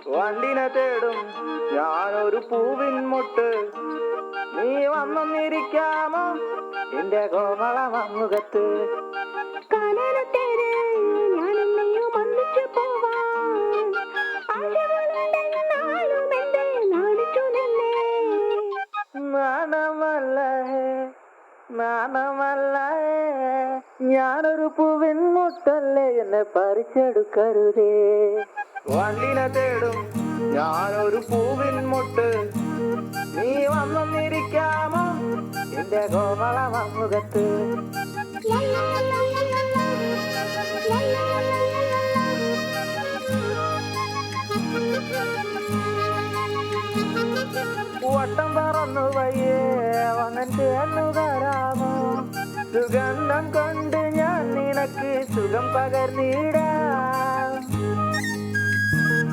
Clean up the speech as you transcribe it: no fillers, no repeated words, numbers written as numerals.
വണ്ടിനെ തേടും ഞാനൊരു പൂവിൻ മുട്ട്, നീ വന്നിരിക്കാമോ എന്റെ കോമള മമ്മുഖത്ത്. നാണമല്ലേ ഞാനൊരു പൂവിൻ മുട്ടല്ലേ, എന്നെ പറിച്ചെടുക്കരുതേ. വണ്ടിനെ തേടും ഞാനൊരു പൂവിൻ മുട്ട്, നീ വന്നിരിക്കാമോ എന്റെ കോമള മമ്മുഖത്ത്. വട്ടം പറന്നു വയ്യേ വന്നൻ ചേർന്നു തരാമോ, സുഗന്ധം കൊണ്ട് ഞാൻ നിനക്ക് സുഖം പകർന്നിടാം.